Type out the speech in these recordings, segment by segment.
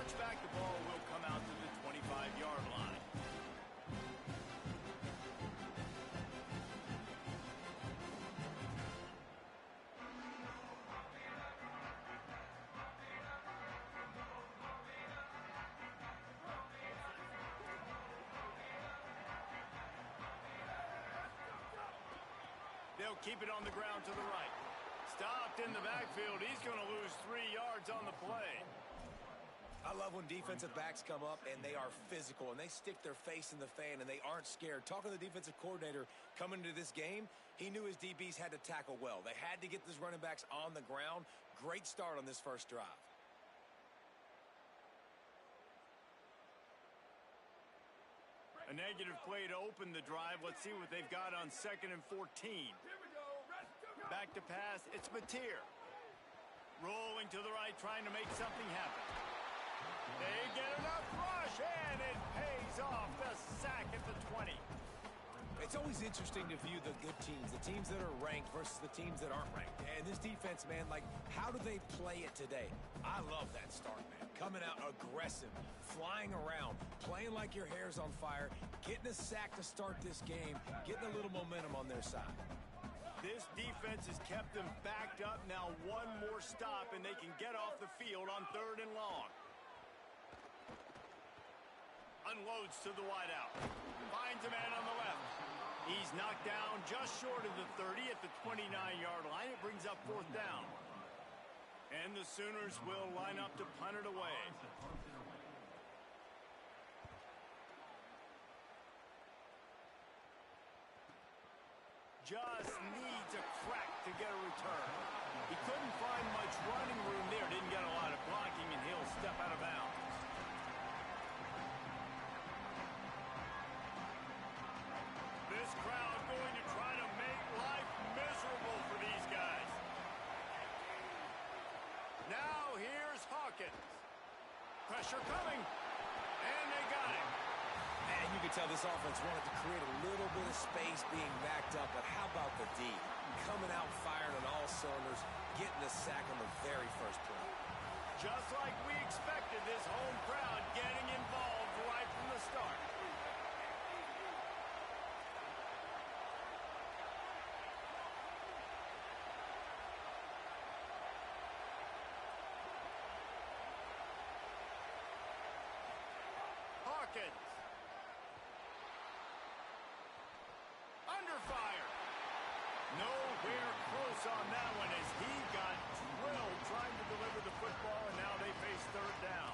touchback, the ball will come out to the 25-yard line. They'll keep it on the ground to the right. Stopped in the backfield. He's going to lose 3 yards on the play. I love when defensive backs come up and they are physical and they stick their face in the fan and they aren't scared. Talking to the defensive coordinator coming into this game, he knew his DBs had to tackle well. They had to get these running backs on the ground. Great start on this first drive. A negative play to open the drive. Let's see what they've got on 2nd and 14. Back to pass. It's Mateer. Rolling to the right, trying to make something happen. They get enough rush, and it pays off. The sack at the 20. It's always interesting to view the good teams, the teams that are ranked versus the teams that aren't ranked. And this defense, man, like, how do they play it today? I love that start, man. Coming out aggressive, flying around, playing like your hair's on fire, getting a sack to start this game, getting a little momentum on their side. This defense has kept them backed up. Now one more stop, and they can get off the field on 3rd and long. Unloads to the wideout. Finds a man on the left. He's knocked down just short of the 30 at the 29-yard line. It brings up 4th down. And the Sooners will line up to punt it away. Just needs a crack to get a return. He couldn't find much running room there. Didn't get a lot of blocking, and he'll step out of bounds. This crowd going to try to make life miserable for these guys. Now here's Hawkins. Pressure coming. And they got him. And you can tell this offense wanted to create a little bit of space being backed up, but how about the D? Coming out firing on all cylinders, getting the sack on the very first play. Just like we expected, this home crowd getting involved right from the start. Hawkins. Under fire. Nowhere close on that one as he got drilled trying to deliver the football, and now they face 3rd down.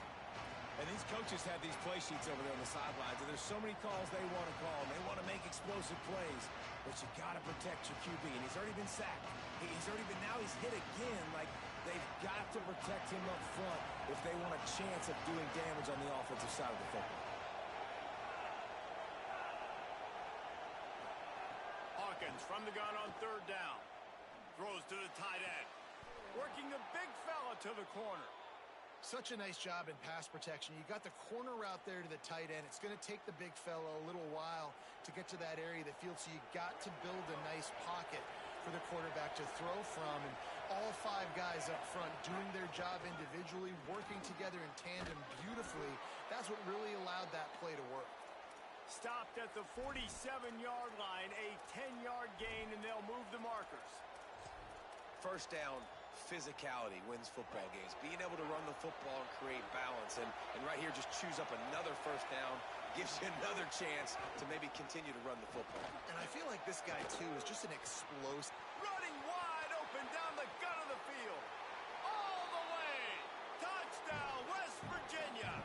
And these coaches have these play sheets over there on the sidelines, and there's so many calls they want to call, and they want to make explosive plays, but you got to protect your QB, and he's already been sacked. Now he's hit again. Like, they've got to protect him up front if they want a chance of doing damage on the offensive side of the football. Hawkins from the gun on 3rd down. Throws to the tight end. Working the big fella to the corner. Such a nice job in pass protection. You got the corner route there to the tight end. It's going to take the big fella a little while to get to that area of the field, so you got to build a nice pocket for the quarterback to throw from. And all 5 guys up front doing their job individually, working together in tandem beautifully. That's what really allowed that play to work. Stopped at the 47-yard line, a 10-yard gain, and they'll move the markers. First down, physicality wins football games. Being able to run the football and create balance. And right here, just choose up another first down. Gives you another chance to maybe continue to run the football. And I feel like this guy, too, is just an explosive. Running wide open down the gut of the field. All the way. Touchdown, West Virginia.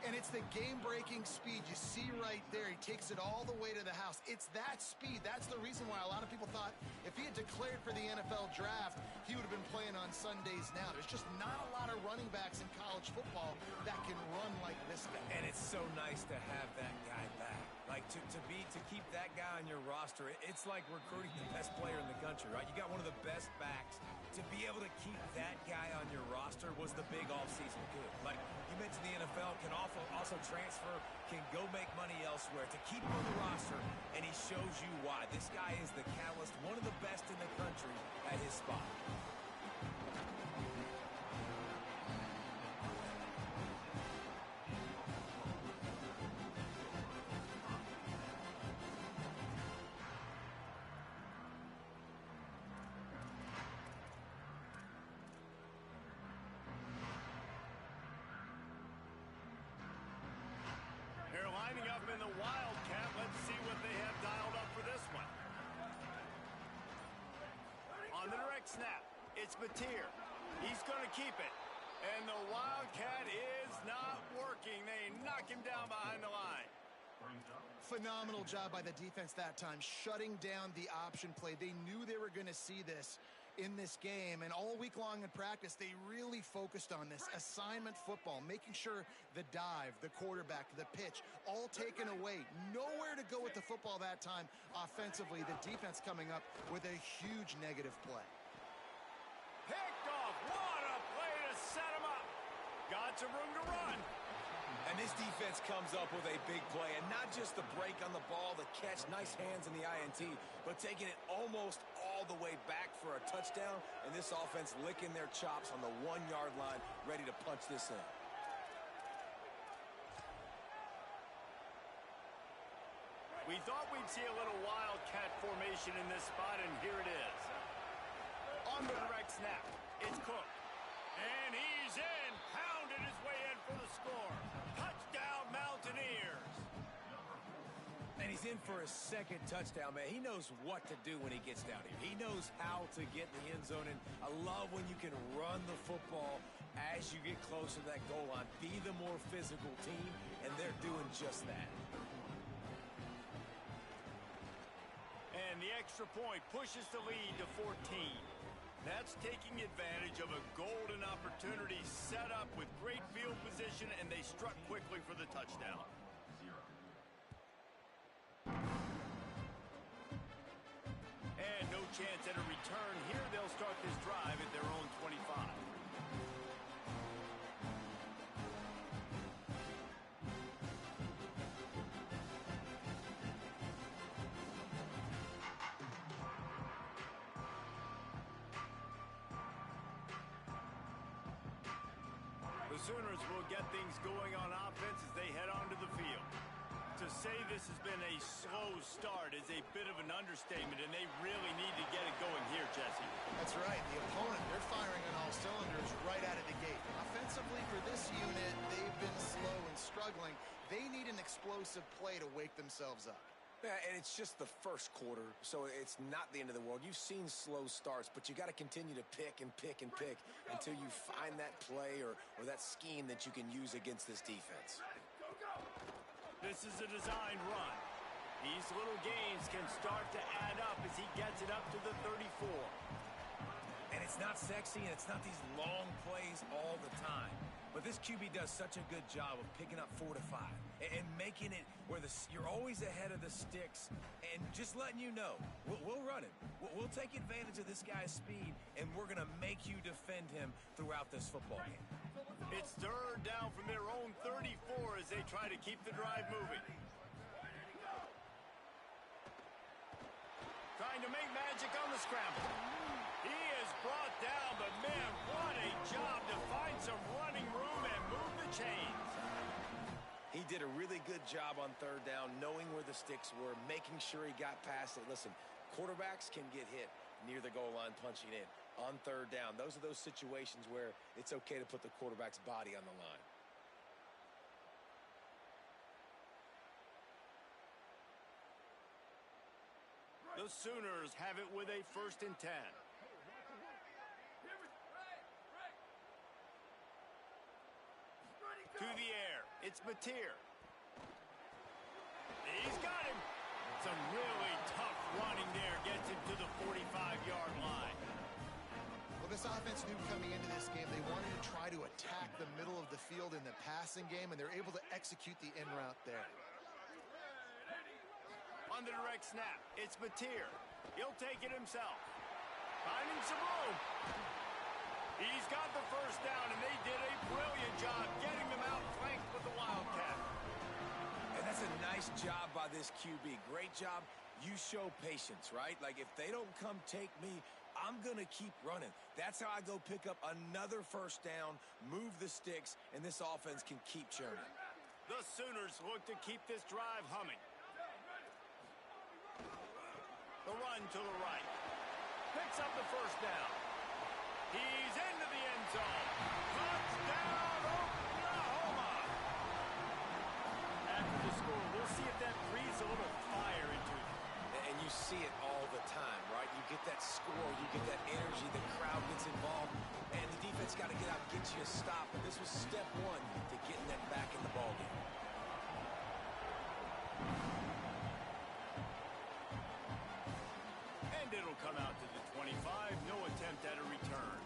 And it's the game-breaking speed you see right there. He takes it all the way to the house. It's that speed. That's the reason why a lot of people thought if he had declared for the NFL draft, he would have been playing on Sundays now. There's just not a lot of running backs in college football that can run like this guy. And it's so nice to have that guy back. Like, to keep that guy on your roster, it's like recruiting the best player in the country, right? You got one of the best backs. To be able to keep that guy on your roster was the big offseason good. Like, you mentioned the NFL can also transfer, can go make money elsewhere. To keep him on the roster, and he shows you why. This guy is the catalyst, one of the best in the country at his spot. and the Wildcat. Let's see what they have dialed up for this one. On the direct snap, it's Mateer. He's going to keep it. And the Wildcat is not working. They knock him down behind the line. Phenomenal job by the defense that time, shutting down the option play. They knew they were going to see this in this game, and all week long in practice, they really focused on this assignment football, making sure the dive, the quarterback, the pitch, all taken away. Nowhere to go with the football that time offensively. The defense coming up with a huge negative play. Picked off. What a play to set him up. Got some room to run. And this defense comes up with a big play, and not just the break on the ball, the catch, nice hands in the INT, but taking it almost all the way back for a touchdown, and this offense licking their chops on the 1-yard line, ready to punch this in. We thought we'd see a little Wildcat formation in this spot, and here it is. On the direct snap, it's Cook. And he's in, pounded his way in for the score. Touchdown, Mountaineers. And he's in for his second touchdown, man. He knows what to do when he gets down here. He knows how to get in the end zone, and I love when you can run the football as you get closer to that goal line. Be the more physical team, and they're doing just that. And the extra point pushes the lead to 14. That's taking advantage of a golden opportunity set up with great field position, and they struck quickly for the touchdown. And no chance at a return here. They'll start this drive at their own 25. The Sooners will get things going on offense as they head onto the field. To say this has been a slow start is a bit of an understatement, and they really need to get it going here, Jesse. That's right. The opponent, they're firing on all cylinders right out of the gate. Offensively for this unit, they've been slow and struggling. They need an explosive play to wake themselves up. Yeah, and it's just the first quarter, so it's not the end of the world. You've seen slow starts, but you got to continue to pick and pick and pick until you find that play or that scheme that you can use against this defense. This is a designed run. These little gains can start to add up as he gets it up to the 34. And it's not sexy, and it's not these long plays all the time. But this QB does such a good job of picking up 4 to 5 and making it where you're always ahead of the sticks and just letting you know, we'll run it. We'll take advantage of this guy's speed, and we're going to make you defend him throughout this football game. It's third down from their own 34 as they try to keep the drive moving. Trying to make magic on the scramble. He is brought down, but man, what a job to find some running room and move the chains. He did a really good job on third down, knowing where the sticks were, making sure he got past it. Listen, quarterbacks can get hit near the goal line punching in. On third down, those are those situations where it's okay to put the quarterback's body on the line. The Sooners have it with a 1st and 10. To the air, it's Mateer. He's got him. Some really tough running there. Gets him to the 45-yard line. Well, this offense knew coming into this game they wanted to try to attack the middle of the field in the passing game, and they're able to execute the in route there. On the direct snap, it's Mateer. He'll take it himself. Finding some room. He's got the first down, and they did a brilliant job getting them out flanked with the Wildcat. And that's a nice job by this QB. Great job. You show patience, right? Like, if they don't come take me, I'm going to keep running. That's how I go pick up another first down, move the sticks, and this offense can keep churning. The Sooners look to keep this drive humming. The run to the right. Picks up the first down. He's into the end zone. Touchdown, Oklahoma! After the score. We'll see if that breathes a little fire into it. And you see it all the time, right? You get that score, you get that energy, the crowd gets involved, and the defense got to get out and get you a stop. And this was step one to getting them back in the ballgame. And it'll come out to the 25. No attempt at a return.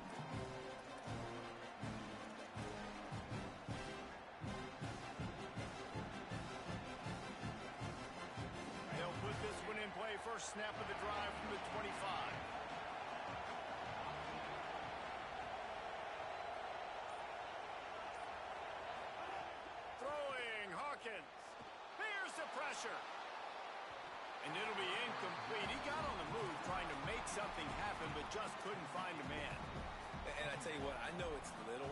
They'll put this one in play. First snap of the drive from the 25. Throwing Hawkins. Here's the pressure. And it'll be incomplete. He got on the move trying to make something happen, but just couldn't find a man. And I tell you what, I know it's little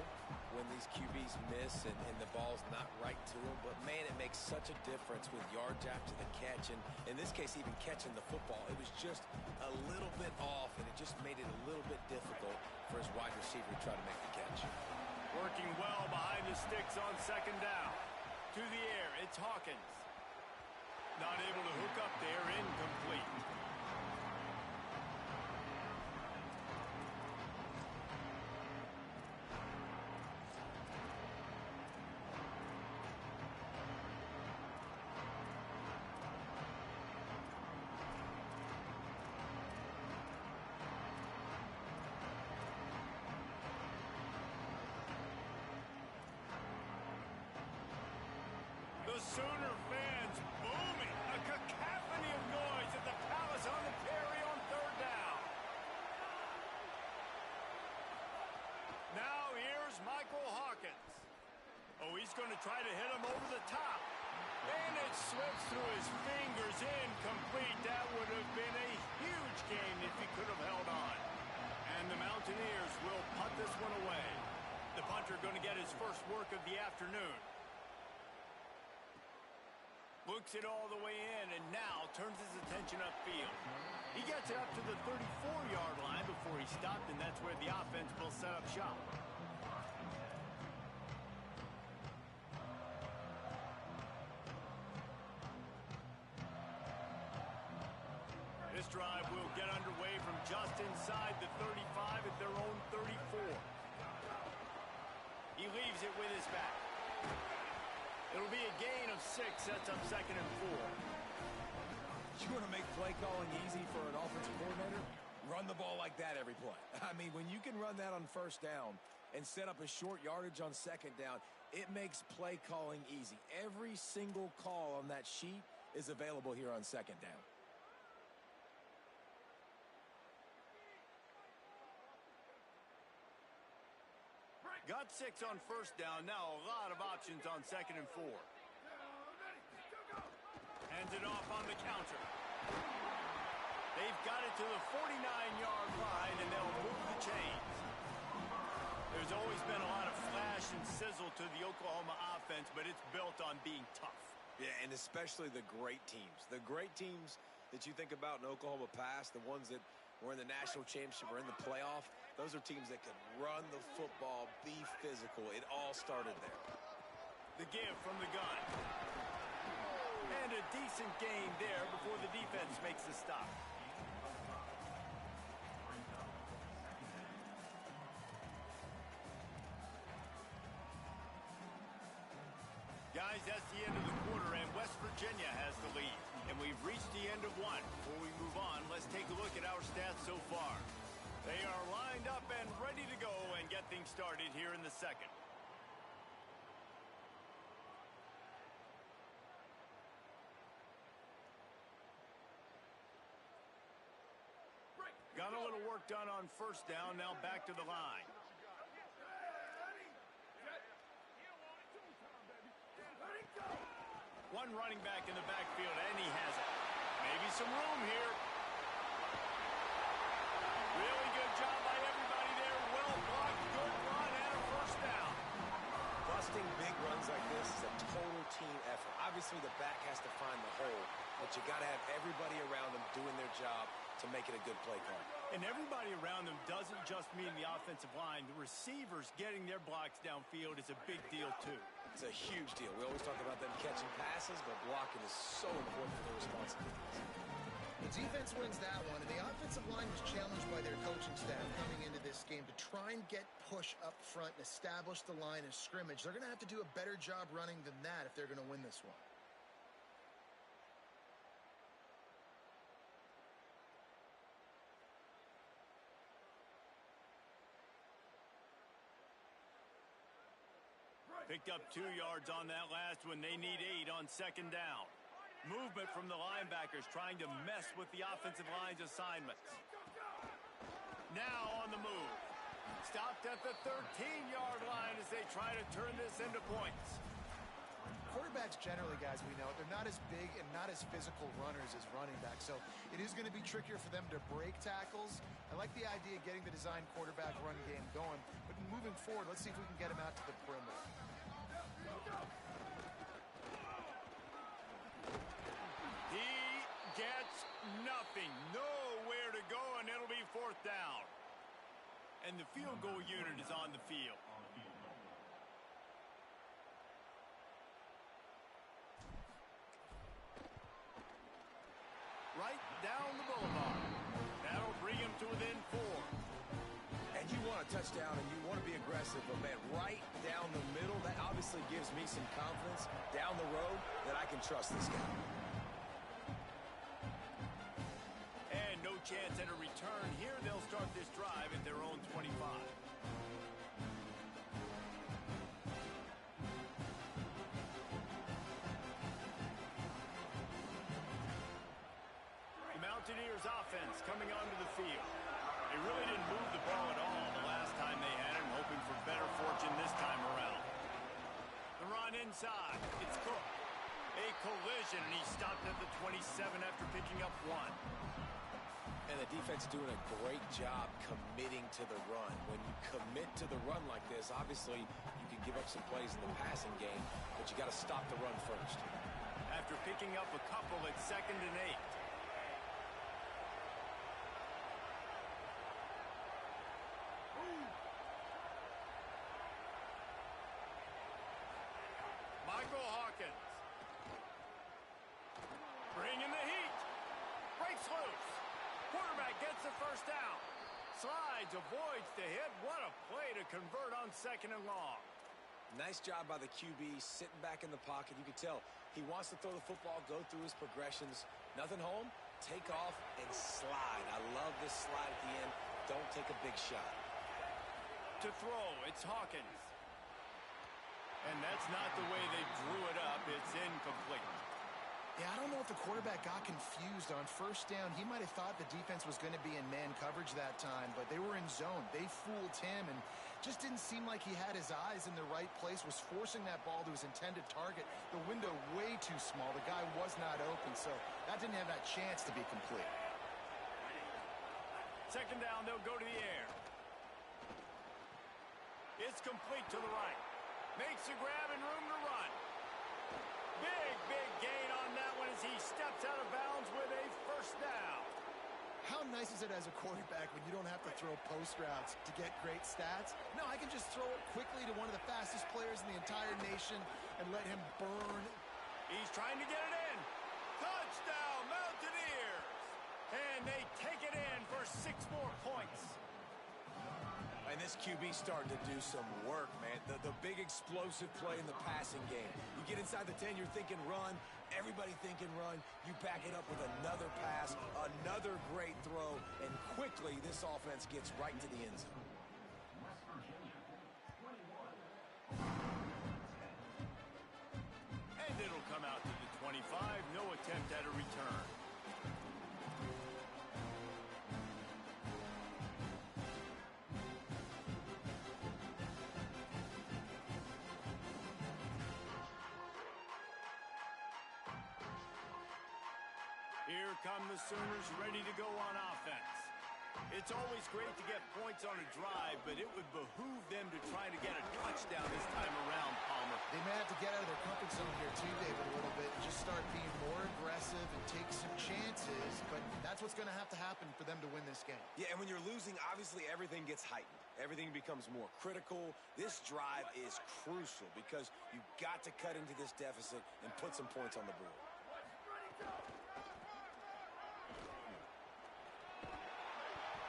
when these QBs miss and the ball's not right to them, but man, it makes such a difference with yards after the catch. And in this case, even catching the football, it was just a little bit off, and it just made it a little bit difficult for his wide receiver to try to make the catch. Working well behind the sticks on second down. To the air, it's Hawkins. Not able to hook up there, incomplete. The Sooner fans booming. A cacophony of noise at the Palace on the carry on third down. Now here's Michael Hawkins. Oh, he's going to try to hit him over the top. And it slips through his fingers, incomplete. That would have been a huge gain if he could have held on. And the Mountaineers will punt this one away. The punter going to get his first work of the afternoon. Looks it all the way in, and now turns his attention upfield. He gets it up to the 34-yard line before he stopped, and that's where the offense will set up shop. This drive will get underway from just inside the 35 at their own 34. He leaves it with his back. It'll be a gain of 6, sets up second and 4. You want to make play calling easy for an offensive coordinator? Run the ball like that every play. I mean, when you can run that on first down and set up a short yardage on second down, it makes play calling easy. Every single call on that sheet is available here on second down. Got 6 on first down. Now a lot of options on second and 4. Hands it off on the counter. They've got it to the 49-yard line, and they'll move the chains. There's always been a lot of flash and sizzle to the Oklahoma offense, but it's built on being tough. Yeah, and especially the great teams. The great teams that you think about in Oklahoma past, the ones that were in the national championship or in the playoff, those are teams that could run the football, be physical. It all started there. The give from the gun. And a decent gain there before the defense makes the stop. Guys, that's the end of the quarter, and West Virginia has the lead. And we've reached the end of one. Before we move on, let's take a look at our stats so far. They are lined up and ready to go and get things started here in the second. Got a little work done on first down, now back to the line. One running back in the backfield, and he has it. Maybe some room here. Really good job by everybody there. Well blocked, good run, and a first down. Busting big runs like this is a total team effort. Obviously, the back has to find the hole, but you got to have everybody around them doing their job to make it a good play call. And everybody around them doesn't just mean the offensive line. The receivers getting their blocks downfield is a big deal, too. It's a huge deal. We always talk about them catching passes, but blocking is so important for their responsibilities. The defense wins that one, and the offensive line was challenged by their coaching staff coming into this game to try and get push up front and establish the line of scrimmage. They're going to have to do a better job running than that if they're going to win this one. Picked up 2 yards on that last one. They need 8 on second down. Movement from the linebackers trying to mess with the offensive line's assignments. Now on the move. Stopped at the 13-yard line as they try to turn this into points. Quarterbacks generally, guys, we know, they're not as big and not as physical runners as running backs, so it is going to be trickier for them to break tackles. I like the idea of getting the design quarterback run game going, but moving forward, let's see if we can get him out to the perimeter. He gets nothing. Nowhere to go, and it'll be 4th down. And the field goal unit is on the field. Right down the boulevard. That'll bring him to within 4. And you want a touchdown and you want to be aggressive, but man, right down the middle, that obviously gives me some confidence down the road that I can trust this guy. And no chance at a return here. They'll start this drive at their own 25. The Mountaineers offense coming onto the field. They really didn't move the ball at all the last time they had it, hoping for better fortune this time around. The run inside. It's Cook. A collision, and he stopped at the 27 after picking up 1. And the defense doing a great job committing to the run. When you commit to the run like this, obviously you can give up some plays in the passing game, but you got to stop the run first. After picking up a couple at 2nd and 8. Michael Hawkins. Bringing the heat. Breaks loose. Quarterback gets the 1st down. Slides, avoids the hit. What a play to convert on 2nd and long. Nice job by the QB, sitting back in the pocket. You can tell he wants to throw the football, go through his progressions. Nothing home, take off and slide. I love this slide at the end. Don't take a big shot. To throw, it's Hawkins. And that's not the way they drew it up. It's incomplete. Yeah, I don't know if the quarterback got confused on 1st down. He might have thought the defense was going to be in man coverage that time, but they were in zone. They fooled him and just didn't seem like he had his eyes in the right place, was forcing that ball to his intended target. The window way too small. The guy was not open, so that didn't have that chance to be complete. 2nd down, they'll go to the air. It's complete to the right. Makes a grab and room to run. Big gain on that one as he steps out of bounds with a 1st down. How nice is it as a quarterback when you don't have to throw post routes to get great stats? No, I can just throw it quickly to one of the fastest players in the entire nation and let him burn. He's trying to get it in. Touchdown, Mountaineers! And they take it in for 6 more points. And this QB starting to do some work, man. The big explosive play in the passing game. You get inside the 10, you're thinking run. Everybody thinking run. You back it up with another pass, another great throw, and quickly this offense gets right to the end zone. And it'll come out to the 25. No attempt at a return. Here come the Sooners ready to go on offense. It's always great to get points on a drive, but it would behoove them to try to get a touchdown this time around, Palmer. They may have to get out of their comfort zone here too, David, a little bit and just start being more aggressive and take some chances, but that's that's what's going to happen for them to win this game. Yeah, and when you're losing, obviously everything gets heightened. Everything becomes more critical. This drive is crucial because you've got to cut into this deficit and put some points on the board.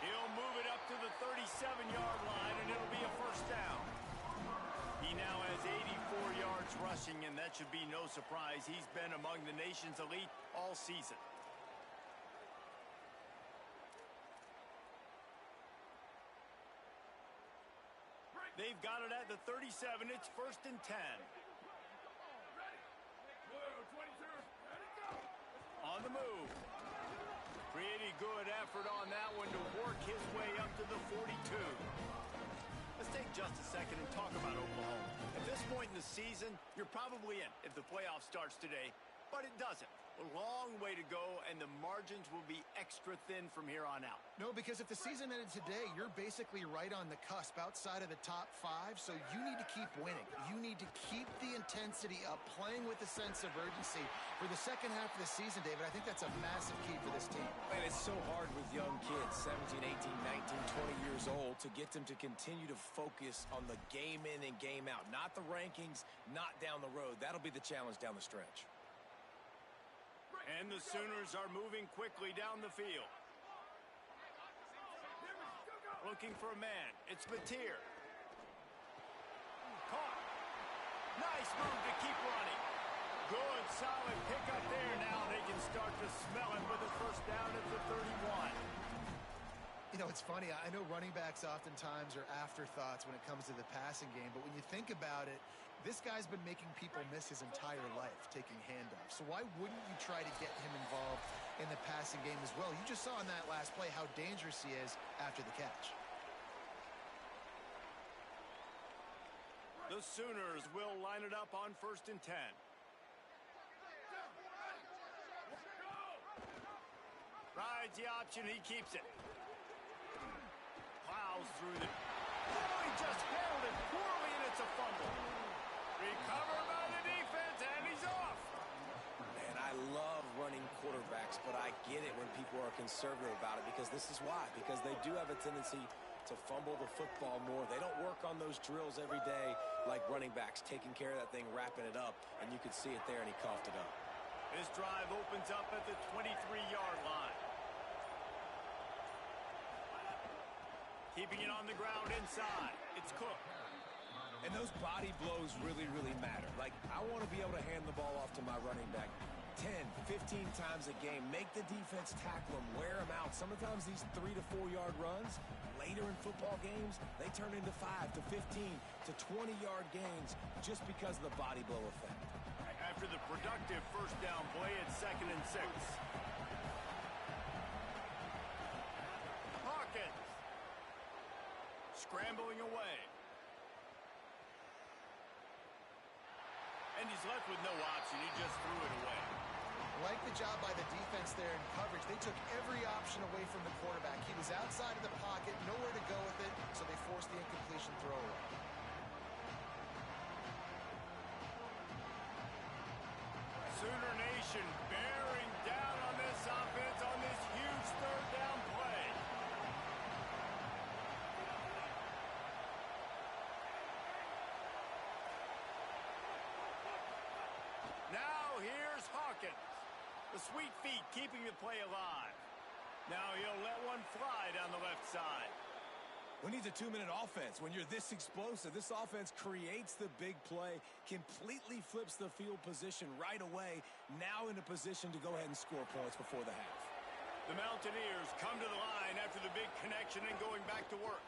He'll move it up to the 37-yard line, and it'll be a first down. He now has 84 yards rushing, and that should be no surprise. He's been among the nation's elite all season. They've got it at the 37. It's 1st and 10. On the move. Pretty good effort on that one to work his way up to the 42. Let's take just a second and talk about Oklahoma. At this point in the season, you're probably in if the playoff starts today, but it doesn't. A long way to go, and the margins will be extra thin from here on out. No, because if the season ended today, you're basically right on the cusp outside of the top 5, so you need to keep winning. You need to keep the intensity up, playing with a sense of urgency. For the second half of the season, David, I think that's a massive key for this team. And it's so hard with young kids, 17, 18, 19, 20 years old, to get them to continue to focus on the game in and game out. Not the rankings, not down the road. That'll be the challenge down the stretch. And the Sooners are moving quickly down the field. Looking for a man. It's Mateer. Caught. Nice move to keep running. Good, solid pickup there. Now they can start to smell it with a first down at the 31. You know, it's funny. I know running backs oftentimes are afterthoughts when it comes to the passing game, but when you think about it, this guy's been making people miss his entire life taking handoffs. So why wouldn't you try to get him involved in the passing game as well? You just saw in that last play how dangerous he is after the catch. The Sooners will line it up on 1st and 10. Rides the option, he keeps it. Plows through the... Oh, he just handled it poorly, and it's a fumble. Recovered by the defense, and he's off. Man, I love running quarterbacks, but I get it when people are conservative about it because this is why. Because they do have a tendency to fumble the football more. They don't work on those drills every day like running backs, taking care of that thing, wrapping it up, and you could see it there, and he coughed it up. This drive opens up at the 23-yard line. Keeping it on the ground inside. It's Cook. And those body blows really, really matter. Like, I want to be able to hand the ball off to my running back 10, 15 times a game. Make the defense tackle them, wear them out. Sometimes these 3 to 4 yard runs, later in football games, they turn into 5 to 15 to 20-yard gains just because of the body blow effect. After the productive first down play, it's 2nd and 6. Hawkins. Scrambling away. And he's left with no option. He just threw it away. Like the job by the defense there in coverage. They took every option away from the quarterback. He was outside of the pocket, nowhere to go with it, so they forced the incompletion throw away. Sooner Nation bearing down on this offense on this huge third down play. Now here's Hawkins. The sweet feet keeping the play alive. Now he'll let one fly down the left side. Who needs a 2-minute offense? When you're this explosive, this offense creates the big play, completely flips the field position right away, now in a position to go ahead and score points before the half. The Mountaineers come to the line after the big connection and going back to work.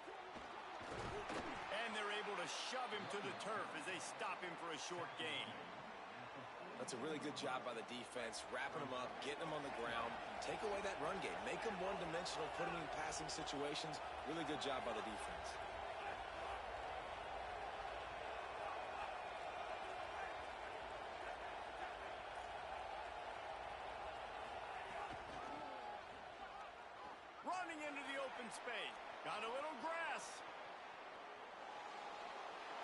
And they're able to shove him to the turf as they stop him for a short gain. That's a really good job by the defense, wrapping them up, getting them on the ground, take away that run game, make them one-dimensional, put them in passing situations. Really good job by the defense. Running into the open space. Got a little grass.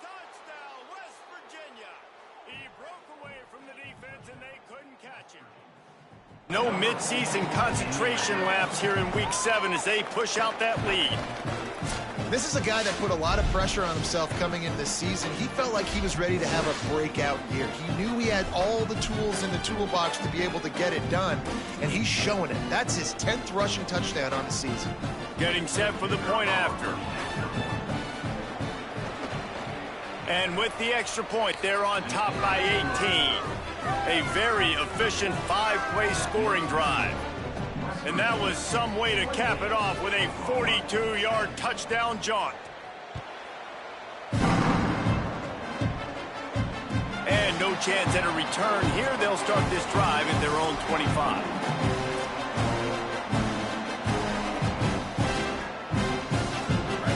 Touchdown, West Virginia. He broke away from the defense, and they couldn't catch him. No mid-season concentration laps here in Week 7 as they push out that lead. This is a guy that put a lot of pressure on himself coming into this season. He felt like he was ready to have a breakout year. He knew he had all the tools in the toolbox to be able to get it done, and he's showing it. That's his 10th rushing touchdown on the season. Getting set for the point after. And with the extra point, they're on top by 18. A very efficient 5-play scoring drive. And that was some way to cap it off with a 42-yard touchdown jaunt. And no chance at a return here. They'll start this drive at their own 25.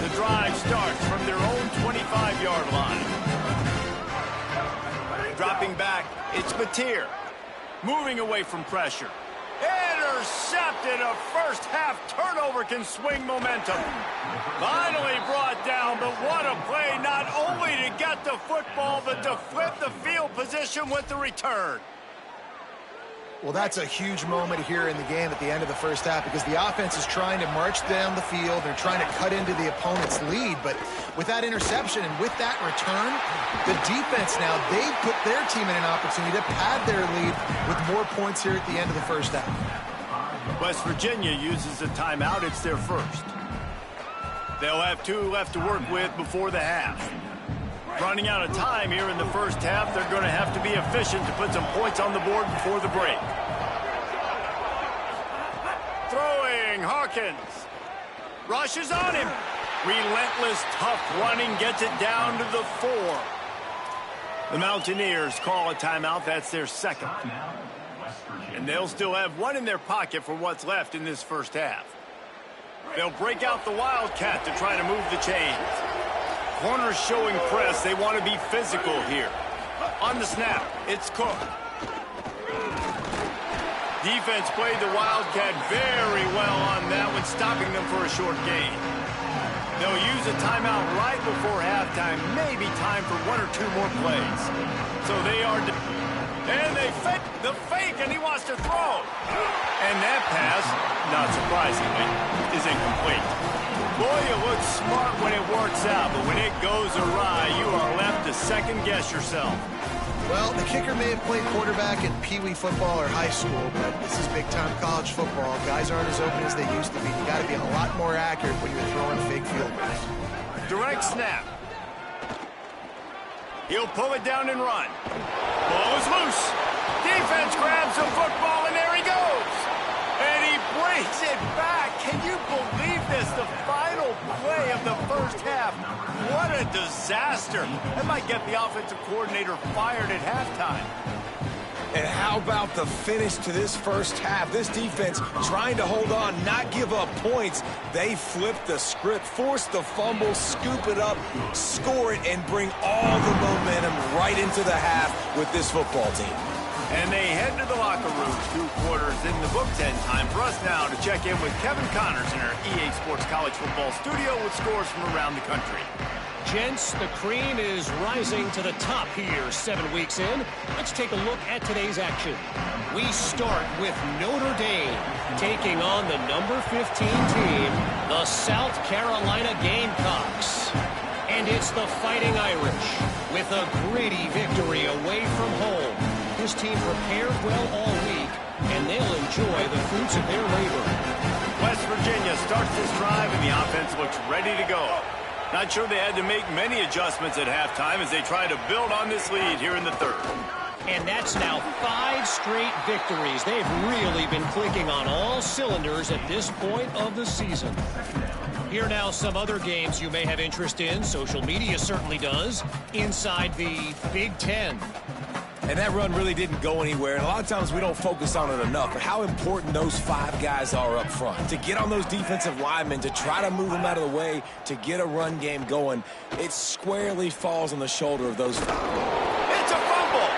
The drive starts from their own 25-yard line. Dropping back, it's Mateer. Moving away from pressure. Intercepted. A first-half turnover can swing momentum. Finally brought down, but what a play, not only to get the football, but to flip the field position with the return. Well, that's a huge moment here in the game at the end of the first half because the offense is trying to march down the field. They're trying to cut into the opponent's lead, but with that interception and with that return, the defense now, they put their team in an opportunity to pad their lead with more points here at the end of the first half. West Virginia uses a timeout. It's their first. They'll have 2 left to work with before the half. Running out of time here in the first half, they're going to have to be efficient to put some points on the board before the break. Throwing, Hawkins. Rushes on him. Relentless, tough running, gets it down to the 4. The Mountaineers call a timeout. That's their second. And they'll still have 1 in their pocket for what's left in this first half. They'll break out the Wildcat to try to move the chains. Corners showing press. They want to be physical here. On the snap, it's Cook. Defense played the Wildcat very well on that one, stopping them for a short gain. They'll use a timeout right before halftime. Maybe time for 1 or 2 more plays. So they are... And they fake the fake, and he wants to throw. And that pass, not surprisingly, is incomplete. Boy, you look smart when it works out, but when it goes awry, you are left to second-guess yourself. Well, the kicker may have played quarterback in Pee Wee football or high school, but this is big-time college football. Guys aren't as open as they used to be. You got to be a lot more accurate when you're throwing fake field goals. Direct snap. He'll pull it down and run. Ball is loose. Defense grabs the football, and there he goes. And he brings it back. Can you believe this? The final play of the first half. What a disaster. That might get the offensive coordinator fired at halftime. And how about the finish to this first half? This defense trying to hold on, not give up points. They flipped the script, forced the fumble, scoop it up, score it, and bring all the momentum right into the half with this football team. And they head to the locker room. 2 quarters in the books, and time for us now to check in with Kevin Connors in our EA Sports College Football studio with scores from around the country. Gents, the cream is rising to the top here 7 weeks in. Let's take a look at today's action. We start with Notre Dame taking on the number 15 team, the South Carolina Gamecocks. And it's the Fighting Irish with a gritty victory away from home. This team prepared well all week, and they'll enjoy the fruits of their labor. West Virginia starts this drive, and the offense looks ready to go. Not sure they had to make many adjustments at halftime as they try to build on this lead here in the third. And that's now 5 straight victories. They've really been clicking on all cylinders at this point of the season. Here now some other games you may have interest in. Social media certainly does. Inside the Big Ten. And that run really didn't go anywhere. And a lot of times we don't focus on it enough. But how important those 5 guys are up front. To get on those defensive linemen, to try to move them out of the way, to get a run game going, it squarely falls on the shoulder of those 5. It's a fumble.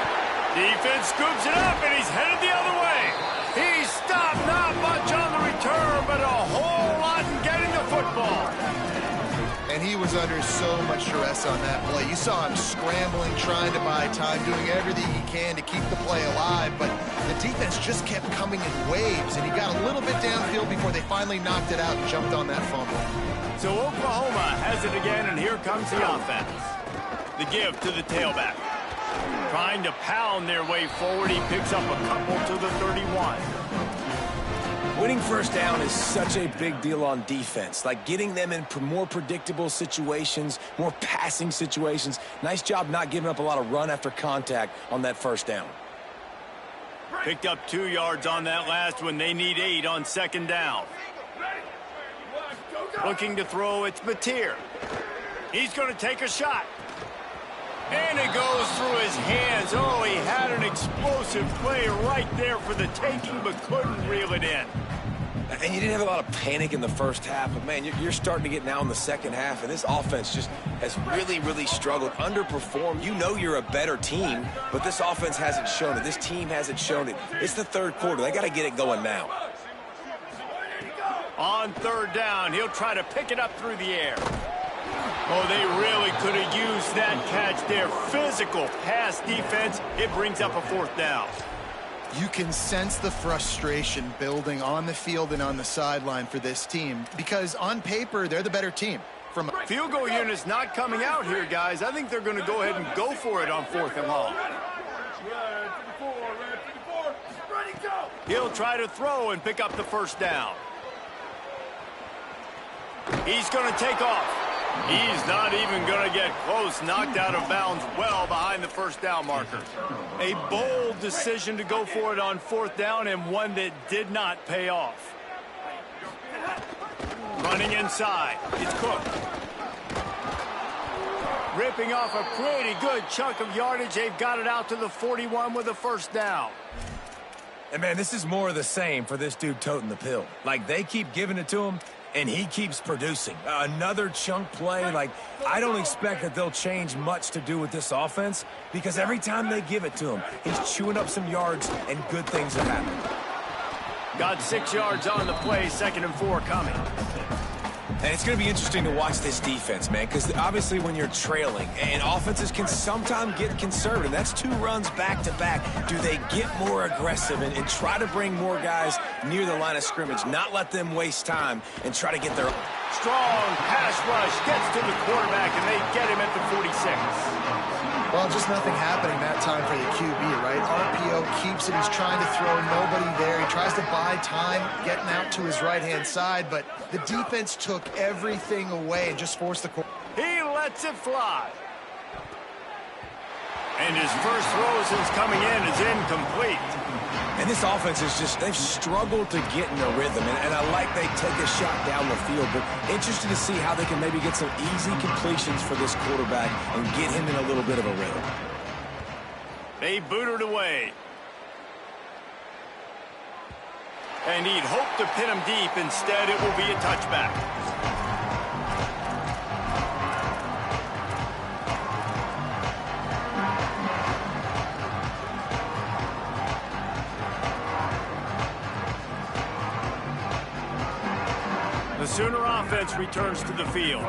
Defense scoops it up, and he's headed the other way. He stopped, not much on the return, but a whole lot in getting the football. And he was under so much stress on that play. You saw him scrambling, trying to buy time, doing everything he can to keep the play alive. But The defense just kept coming in waves, and he got a little bit downfield before they finally knocked it out and jumped on that fumble. So Oklahoma has it again, and here comes the offense. The give to the tailback. Trying to pound their way forward, he picks up a couple to the 31. Winning first down is such a big deal on defense. Like getting them in more predictable situations, more passing situations. Nice job not giving up a lot of run after contact on that first down. Picked up 2 yards on that last one. They need 8 on second down. Looking to throw, it's Mateer. He's going to take a shot. And it goes through his hands. Oh, he had an explosive play right there for the taking, but couldn't reel it in. And you didn't have a lot of panic in the first half, but, man, you're starting to get now in the second half, and this offense just has really, really struggled, underperformed. You know you're a better team, but this offense hasn't shown it. This team hasn't shown it. It's the third quarter. They got to get it going now. On third down, he'll try to pick it up through the air. Oh, they really could have used that catch there. Physical pass defense. It brings up a fourth down. You can sense the frustration building on the field and on the sideline for this team because on paper, they're the better team. From field goal unit's not coming out here, guys. I think they're going to go ahead and go for it on 4th and long. He'll try to throw and pick up the first down. He's going to take off. He's not even going to get close. Knocked out of bounds well behind the first down marker. A bold decision to go for it on 4th down and one that did not pay off. Running inside. It's Cook. Ripping off a pretty good chunk of yardage. They've got it out to the 41 with a first down. And, man, this is more of the same for this dude toting the pill. Like, they keep giving it to him, and he keeps producing. Another chunk play. Like, I don't expect that they'll change much to do with this offense because every time they give it to him, he's chewing up some yards, and good things are happening. Got 6 yards on the play, 2nd and 4 coming. And it's going to be interesting to watch this defense, man, because obviously when you're trailing, and offenses can sometimes get conservative. That's 2 runs back-to-back. Do they get more aggressive and try to bring more guys near the line of scrimmage, not let them waste time, and try to get their... Strong pass rush gets to the quarterback, and they get him at the 46. Well, just nothing happening that time for the QB, right? RPO keeps it. He's trying to throw. Nobody there. He tries to buy time, getting out to his right-hand side, but the defense took everything away and just forced the... He lets it fly. And his first throw since coming in is incomplete. And this offense is just, they've struggled to get in a rhythm. And I like they take a shot down the field, but interested to see how they can maybe get some easy completions for this quarterback and get him in a little bit of a rhythm. They boot it away. And he'd hoped to pin him deep. Instead, it will be a touchback. The Sooner offense returns to the field.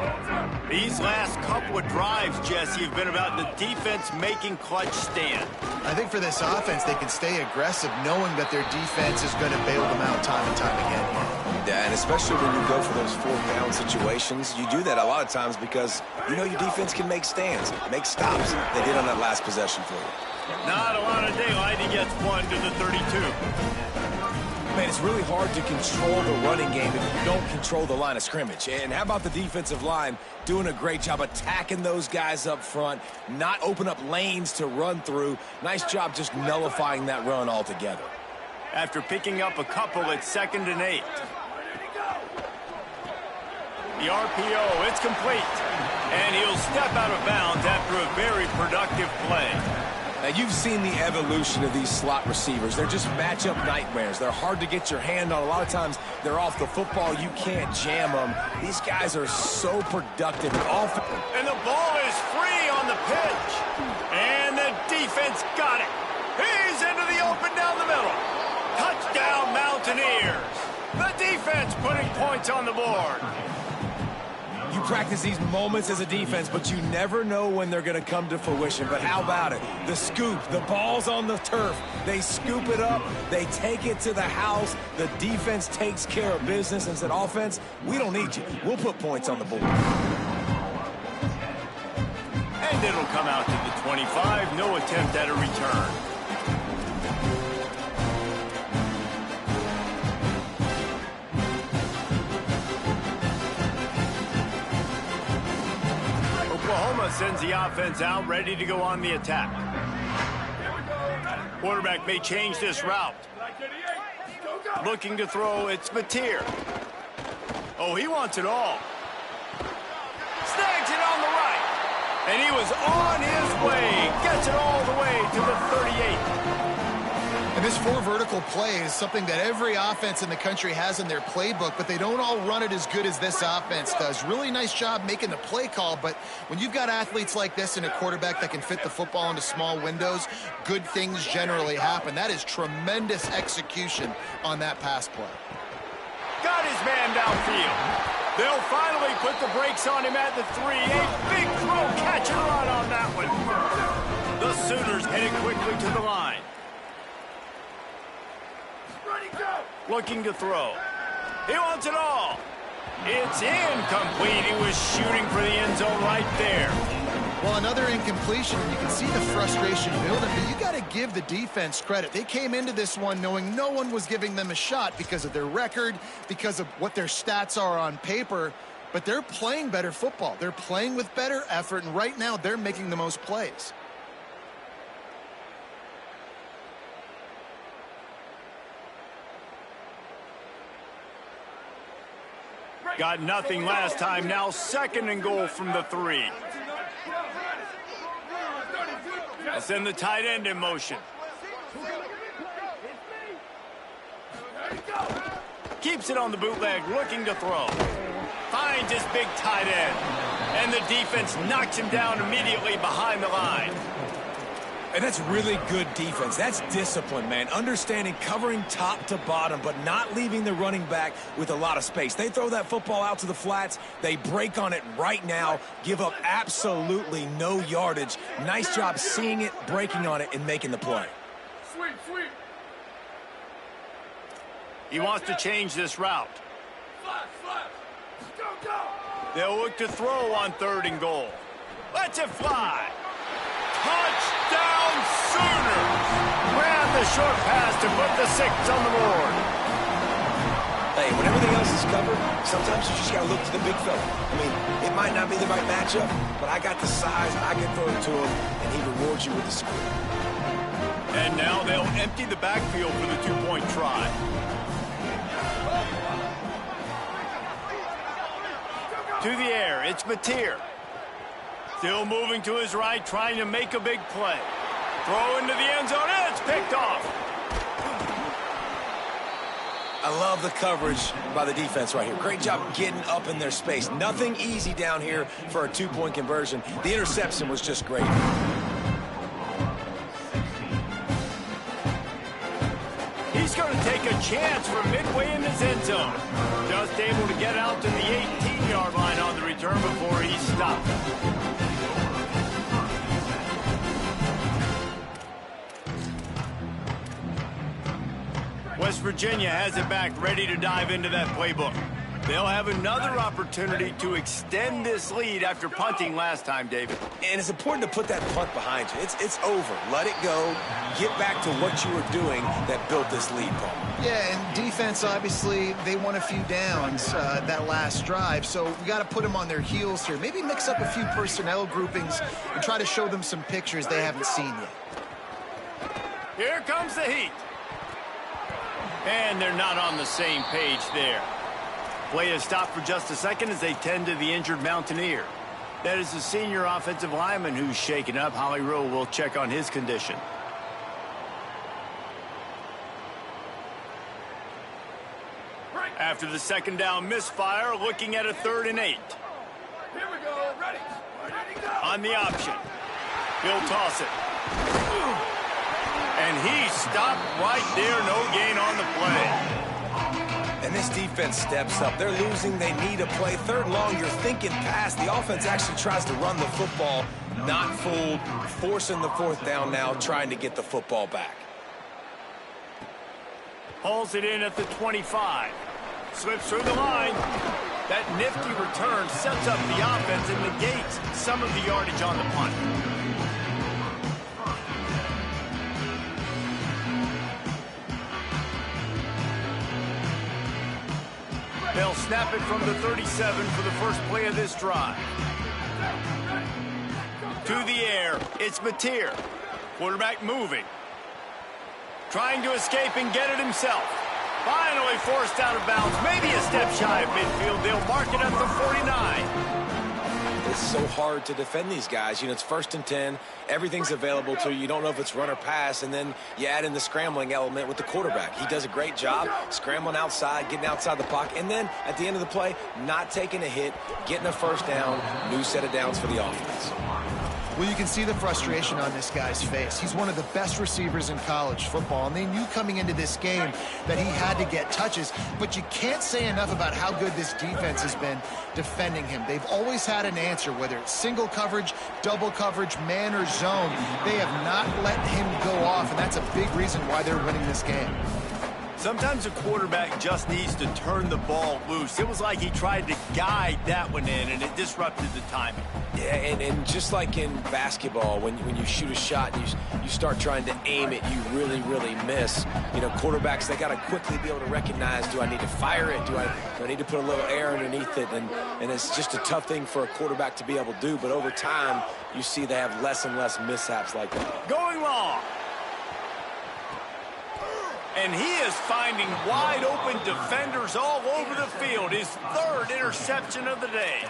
These last couple of drives, Jesse, have been about the defense making clutch stand. I think for this offense, they can stay aggressive knowing that their defense is going to bail them out time and time again. Yeah, and especially when you go for those 4th down situations, you do that a lot of times because you know your defense can make stands, make stops. They did on that last possession for you. Not a lot of daylight. He gets 1 to the 32. Man, it's really hard to control the running game if you don't control the line of scrimmage. And how about the defensive line doing a great job attacking those guys up front, not open up lanes to run through. Nice job just nullifying that run altogether. After picking up a couple, it's 2nd and 8. The RPO, it's complete. And he'll step out of bounds after a very productive play. Now, you've seen the evolution of these slot receivers. They're just matchup nightmares. They're hard to get your hand on. A lot of times, they're off the football. You can't jam them. These guys are so productive and often. And the ball is free on the pitch. And the defense got it. He's into the open down the middle. Touchdown, Mountaineers. The defense putting points on the board. You practice these moments as a defense, but you never know when they're going to come to fruition. But how about it? The scoop, the ball's on the turf. They scoop it up. They take it to the house. The defense takes care of business and said, offense, we don't need you. We'll put points on the board. And it'll come out to the 25. No attempt at a return. Oklahoma sends the offense out, ready to go on the attack. Quarterback may change this route. Looking to throw, it's Mateer. Oh, he wants it all. Snags it on the right. And he was on his way. Gets it all the way to the 38. And this four vertical play is something that every offense in the country has in their playbook, but they don't all run it as good as this offense does. Really nice job making the play call, but when you've got athletes like this and a quarterback that can fit the football into small windows, good things generally happen. That is tremendous execution on that pass play. Got his man downfield. They'll finally put the brakes on him at the 3. A big throw, catch and run on that one. The Sooners headed quickly to the line. Looking to throw. He wants it all. It's incomplete. He was shooting for the end zone right there. Well, another incompletion, and you can see the frustration building, but you got to give the defense credit. They came into this one knowing no one was giving them a shot because of their record, because of what their stats are on paper, but they're playing better football. They're playing with better effort, and right now they're making the most plays. Got nothing last time. Now 2nd and goal from the 3. They'll send the tight end in motion. Keeps it on the bootleg, looking to throw. Finds his big tight end. And the defense knocks him down immediately behind the line. And that's really good defense. That's discipline, man. Understanding covering top to bottom, but not leaving the running back with a lot of space. They throw that football out to the flats. They break on it right now, give up absolutely no yardage. Nice job seeing it, breaking on it, and making the play. Sweep. He wants to change this route. Go. They'll look to throw on 3rd and goal. Lets it fly. Touchdown Sooners! Grab the short pass to put the 6 on the board. Hey, when everything else is covered, sometimes you just got to look to the big fella. I mean, it might not be the right matchup, but I got the size, I can throw it to him, and he rewards you with the score. And now they'll empty the backfield for the 2-point try. To the air, it's Mateer. Still moving to his right, trying to make a big play. Throw into the end zone, and it's picked off. I love the coverage by the defense right here. Great job getting up in their space. Nothing easy down here for a 2-point conversion. The interception was just great. He's going to take a chance from midway in his end zone. Just able to get out to the 18-yard line on the return before he stopped. West Virginia has it back, ready to dive into that playbook. They'll have another opportunity to extend this lead after punting last time, David. And it's important to put that punt behind you. It's over. Let it go. Get back to what you were doing that built this lead, Paul. Yeah, and defense, obviously, they won a few downs that last drive, so we got to put them on their heels here. Maybe mix up a few personnel groupings and try to show them some pictures they haven't seen yet. Here comes the heat. And they're not on the same page there. Play is stopped for just a second as they tend to the injured Mountaineer. That is the senior offensive lineman who's shaken up. Holly Rowe will check on his condition. After the 2nd down misfire, looking at a 3rd and 8. Here we go. Ready to go. On the option. He'll toss it. And he stopped right there. No gain on the play. And and this defense steps up. They're losing. They need a play. Third long, you're thinking pass. The offense actually tries to run the football. Not fooled. Forcing the fourth down now, trying to get the football back. Hauls it in at the 25. Slips through the line. That nifty return sets up the offense and negates some of the yardage on the punt. They'll snap it from the 37 for the first play of this drive. To the air, it's Mateer. Quarterback moving. Trying to escape and get it himself. Finally forced out of bounds. Maybe a step shy of midfield. They'll mark it at the 49. It's so hard to defend these guys. You know, it's 1st and 10. Everything's available to you. You don't know if it's run or pass. And then you add in the scrambling element with the quarterback. He does a great job scrambling outside, getting outside the pocket. And then at the end of the play, not taking a hit, getting a first down, new set of downs for the offense. Well, you can see the frustration on this guy's face. He's one of the best receivers in college football, and they knew coming into this game that he had to get touches, but you can't say enough about how good this defense has been defending him. They've always had an answer, whether it's single coverage, double coverage, man or zone. They have not let him go off, and that's a big reason why they're winning this game. Sometimes a quarterback just needs to turn the ball loose. It was like he tried to guide that one in, and it disrupted the timing. Yeah, and just like in basketball, when you shoot a shot and you start trying to aim it, you really, really miss. You know, quarterbacks, they got to quickly be able to recognize, do I need to fire it? Do I need to put a little air underneath it? And it's just a tough thing for a quarterback to be able to do. But over time, you see they have less and less mishaps like that. Going long. And he is finding wide open defenders all over the field. His 3rd interception of the day.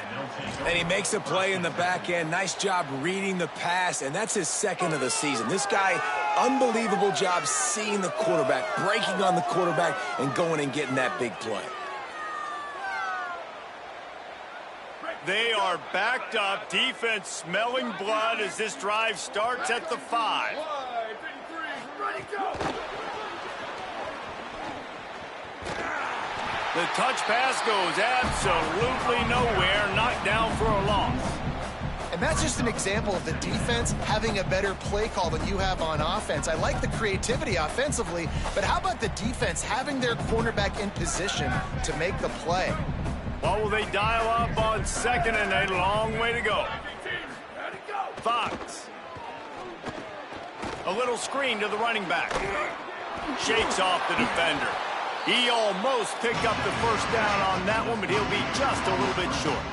And he makes a play in the back end. Nice job reading the pass, and that's his 2nd of the season. This guy, unbelievable job seeing the quarterback, breaking on the quarterback, and going and getting that big play. They are backed up. Defense smelling blood as this drive starts at the 5. Ready, go! The touch pass goes absolutely nowhere, knocked down for a loss. And that's just an example of the defense having a better play call than you have on offense. I like the creativity offensively, but how about the defense having their cornerback in position to make the play? What will they dial up on 2nd and 8? Long way to go. Fox. A little screen to the running back. Shakes off the defender. He almost picked up the first down on that one, but he'll be just a little bit short.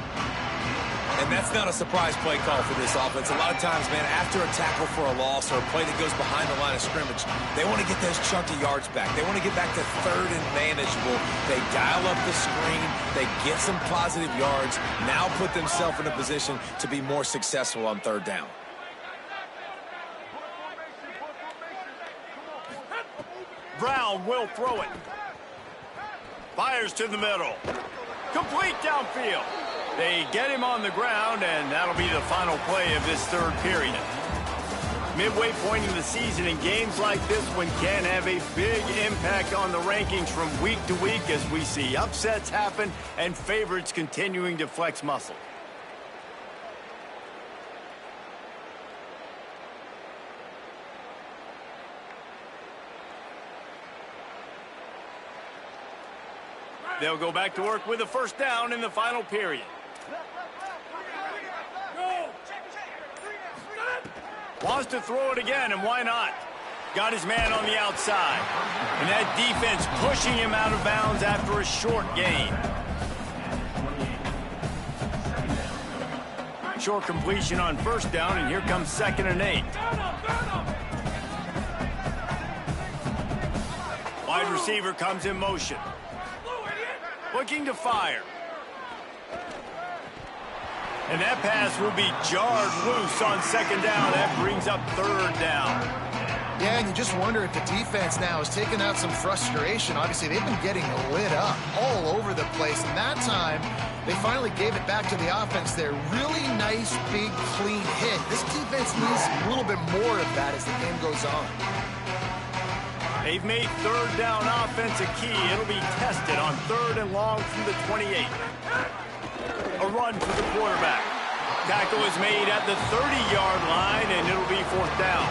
And that's not a surprise play call for this offense. A lot of times, man, after a tackle for a loss or a play that goes behind the line of scrimmage, they want to get those chunky yards back. They want to get back to 3rd and manageable. They dial up the screen. They get some positive yards. Now put themselves in a position to be more successful on 3rd down. Brown will throw it. Fires to the middle. Complete downfield. They get him on the ground, and that'll be the final play of this 3rd period. Midway point in the season, in games like this one can have a big impact on the rankings from week to week as we see upsets happen and favorites continuing to flex muscle. They'll go back to work with a first down in the final period. Wants to throw it again, and why not? Got his man on the outside. And that defense pushing him out of bounds after a short gain. Short completion on first down, and here comes 2nd and 8. Wide receiver comes in motion. Looking to fire. And that pass will be jarred loose on 2nd down. That brings up 3rd down. Yeah, and you just wonder if the defense now has taken out some frustration. Obviously, they've been getting lit up all over the place. And that time, they finally gave it back to the offense there. Really nice, big, clean hit. This defense needs a little bit more of that as the game goes on. They've made third down offense a key. It'll be tested on 3rd and long from the 28. A run for the quarterback. Tackle is made at the 30-yard line, and it'll be 4th down.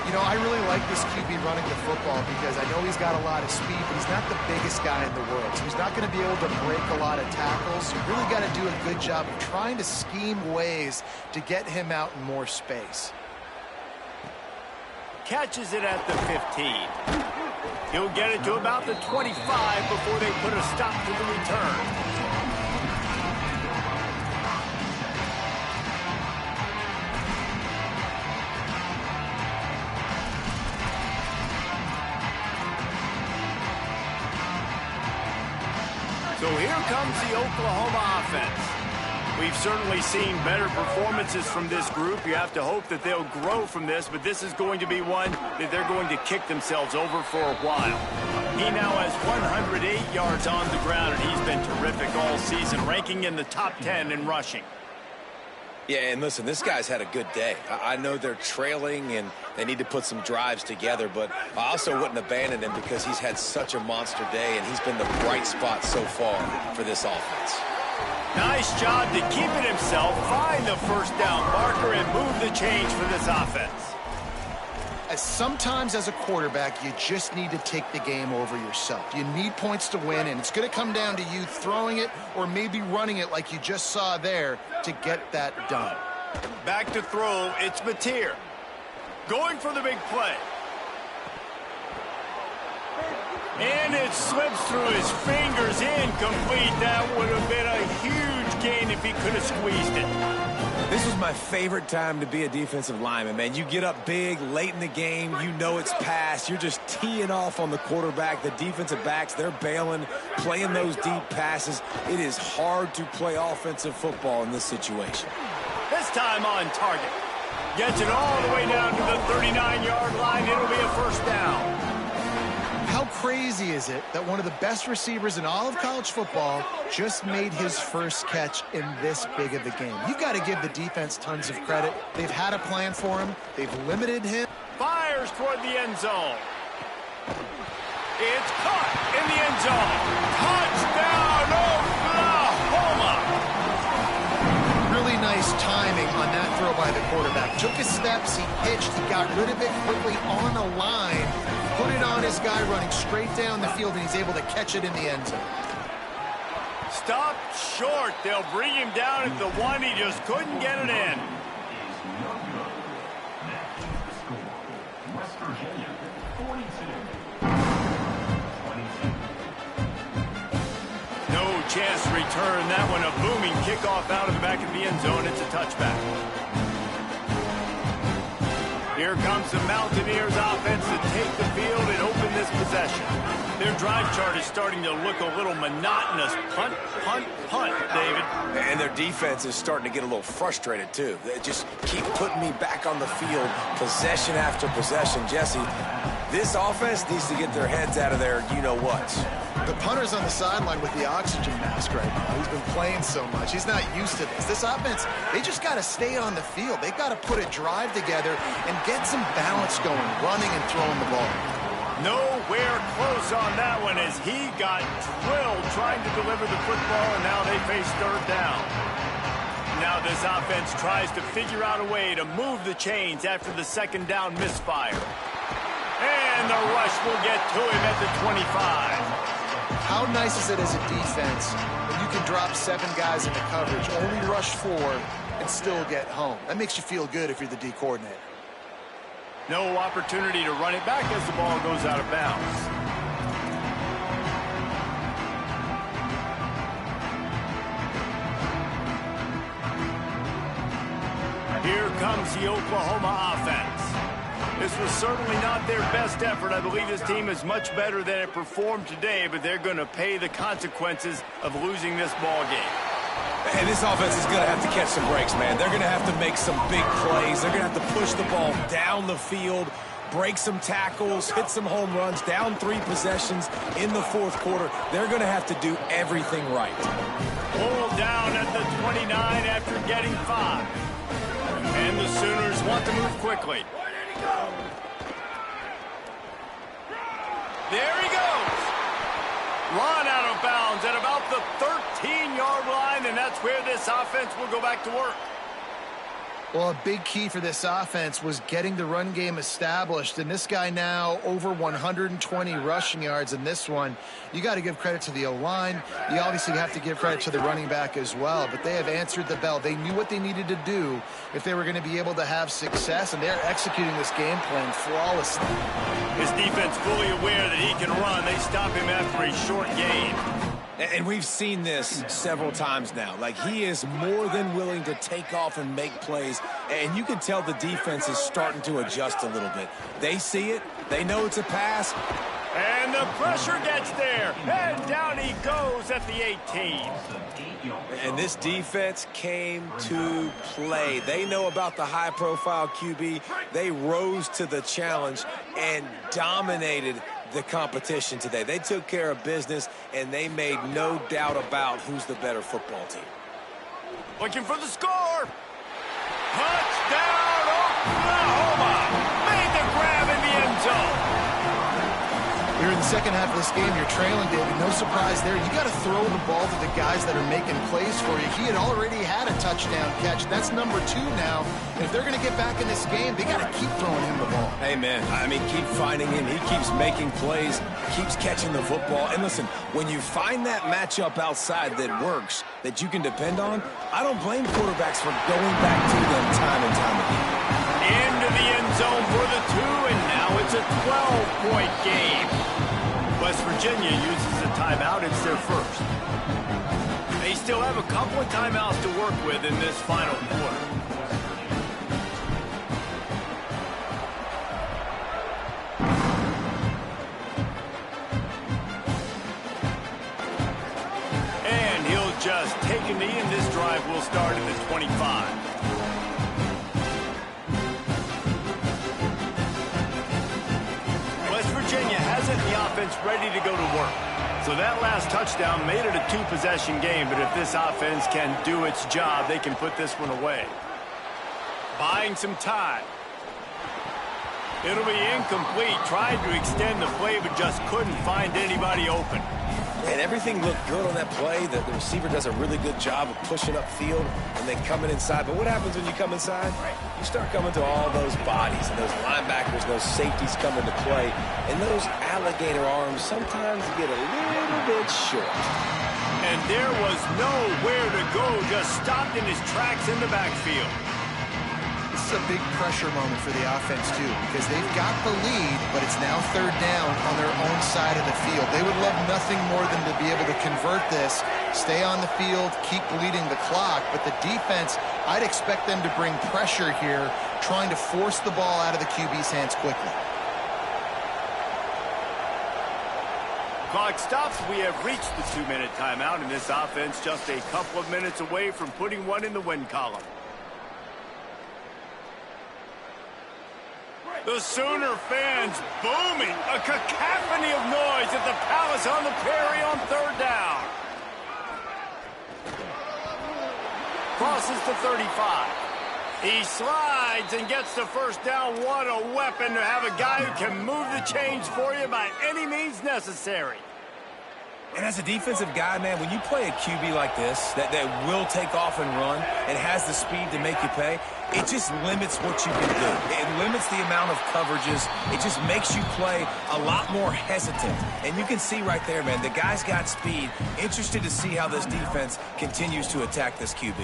You know, I really like this QB running the football because I know he's got a lot of speed, but he's not the biggest guy in the world. So he's not going to be able to break a lot of tackles. You really got to do a good job of trying to scheme ways to get him out in more space. Catches it at the 15. He'll get it to about the 25 before they put a stop to the return. So here comes the Oklahoma offense. We've certainly seen better performances from this group. You have to hope that they'll grow from this, but this is going to be one that they're going to kick themselves over for a while. He now has 108 yards on the ground, and he's been terrific all season, ranking in the top 10 in rushing. Yeah, and listen, this guy's had a good day. I know they're trailing and they need to put some drives together, but I also wouldn't abandon him because he's had such a monster day, and he's been the bright spot so far for this offense. Nice job to keep it himself, find the 1st down marker, and move the change for this offense. Sometimes as a quarterback, you just need to take the game over yourself. You need points to win, and it's going to come down to you throwing it or maybe running it like you just saw there to get that done. Back to throw, it's Mateer. Going for the big play. And it slips through his fingers, incomplete. That would have been a huge gain if he could have squeezed it. This was my favorite time to be a defensive lineman, man. You get up big, late in the game, you know it's past. You're just teeing off on the quarterback. The defensive backs, they're bailing, playing those deep passes. It is hard to play offensive football in this situation. This time on target. Gets it all the way down to the 39-yard line. It'll be a 1st down. How crazy is it that one of the best receivers in all of college football just made his first catch in this big of a game? You've got to give the defense tons of credit. They've had a plan for him. They've limited him. Fires toward the end zone. It's caught in the end zone. Touchdown, Oklahoma! Really nice timing on that throw by the quarterback. Took his steps, he pitched, he got rid of it quickly on a line, put it on his guy running straight down the field, and he's able to catch it in the end zone. Stopped short. They'll bring him down at the 1. He just couldn't get it in. No chance to return that one. A booming kickoff out of the back of the end zone. It's a touchback. Here comes the Mountaineers offense to take the field and open this possession. Their drive chart is starting to look a little monotonous. Punt, punt, punt, David. And their defense is starting to get a little frustrated, too. They just keep putting me back on the field, possession after possession. Jesse, this offense needs to get their heads out of their you-know-whats. The punter's on the sideline with the oxygen mask right now. He's been playing so much. He's not used to this. This offense, they just got to stay on the field. They've got to put a drive together and get some balance going, running and throwing the ball. Nowhere close on that one as he got drilled trying to deliver the football, and now they face 3rd down. Now this offense tries to figure out a way to move the chains after the 2nd down misfire. And the rush will get to him at the 25. How nice is it as a defense when you can drop 7 guys into coverage, only rush 4, and still get home? That makes you feel good if you're the D coordinator. No opportunity to run it back as the ball goes out of bounds. Here comes the Oklahoma offense. This was certainly not their best effort. I believe this team is much better than it performed today, but they're going to pay the consequences of losing this ball game. And this offense is going to have to catch some breaks, man. They're going to have to make some big plays. They're going to have to push the ball down the field, break some tackles, hit some home runs, down 3 possessions in the 4th quarter. They're going to have to do everything right. Pulled down at the 29 after getting 5. And the Sooners want to move quickly. There he goes. Run out of bounds at about the 13-yard line, and that's where this offense will go back to work. Well, a big key for this offense was getting the run game established, and this guy now over 120 rushing yards in this one. You got to give credit to the O-line. You obviously have to give credit to the running back as well, but they have answered the bell. They knew what they needed to do if they were going to be able to have success, and they're executing this game plan flawlessly. His defense fully aware that he can run. They stop him after a short gain. And we've seen this several times now. Like, he is more than willing to take off and make plays. And you can tell the defense is starting to adjust a little bit. They see it. They know it's a pass. And the pressure gets there. And down he goes at the 18. And this defense came to play. They know about the high-profile QB. They rose to the challenge and dominated the competition today. They took care of business, and they made no doubt about who's the better football team. Looking for the score. Touchdown, Oklahoma. Made the grab in the end zone. Here in the second half of this game, you're trailing, David. No surprise there. You got to throw the ball to the guys that are making plays for you. He had already had a touchdown catch. That's number 2 now. And if they're going to get back in this game, they got to keep throwing him the ball. Hey, man, I mean, keep finding him. He keeps making plays, keeps catching the football. And listen, when you find that matchup outside that works, that you can depend on, I don't blame quarterbacks for going back to them time and time again. Into the end zone for the 2, and now it's a 12-point game. West Virginia uses a timeout. It's their first. They still have a couple of timeouts to work with in this final quarter. And he'll just take a knee, and this drive will start at the 25. Virginia has it, the offense ready to go to work. So that last touchdown made it a 2-possession game, but if this offense can do its job, they can put this one away. Buying some time. It'll be incomplete. Tried to extend the play, but just couldn't find anybody open. And everything looked good on that play. The receiver does a really good job of pushing upfield and then coming inside. But what happens when you come inside? You start coming to all those bodies and those linebackers, those safeties come into play. And those alligator arms sometimes get a little bit short. And there was nowhere to go. Just stopped in his tracks in the backfield. This is a big pressure moment for the offense, too, because they've got the lead, but it's now 3rd down on their own side of the field. They would love nothing more than to be able to convert this, stay on the field, keep bleeding the clock, but the defense, I'd expect them to bring pressure here, trying to force the ball out of the QB's hands quickly. Clock stops. We have reached the 2-minute timeout, and this offense just a couple of minutes away from putting one in the win column. The Sooner fans booming, a cacophony of noise at the Palace on the Prairie on 3rd down. Crosses to 35. He slides and gets the 1st down. What a weapon to have a guy who can move the chains for you by any means necessary. And as a defensive guy, man, when you play a QB like this that will take off and run and has the speed to make you pay, it just limits what you can do. It limits the amount of coverages. It just makes you play a lot more hesitant. And you can see right there, man, the guy's got speed. Interested to see how this defense continues to attack this QB.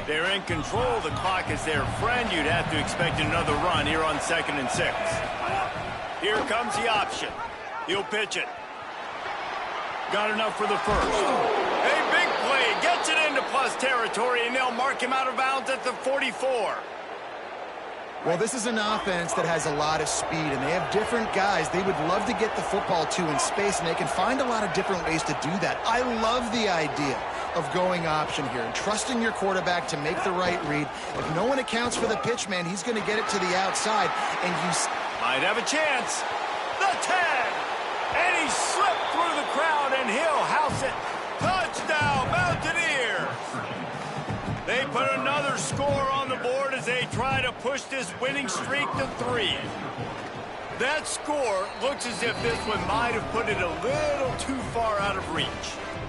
They're in control. The clock is their friend. You'd have to expect another run here on 2nd and 6. Here comes the option. He'll pitch it. Got enough for the 1st. A big play. Gets it into plus territory, and they'll mark him out of bounds at the 44. Well, this is an offense that has a lot of speed, and they have different guys they would love to get the football to in space, and they can find a lot of different ways to do that. I love the idea of going option here and trusting your quarterback to make the right read. If no one accounts for the pitch, man, he's going to get it to the outside, and you might have a chance. The 10. And he slipped through the crowd, and he'll house it. Touchdown, Mountaineers! They put another score on the board as they try to push this winning streak to 3. That score looks as if this one might have put it a little too far out of reach.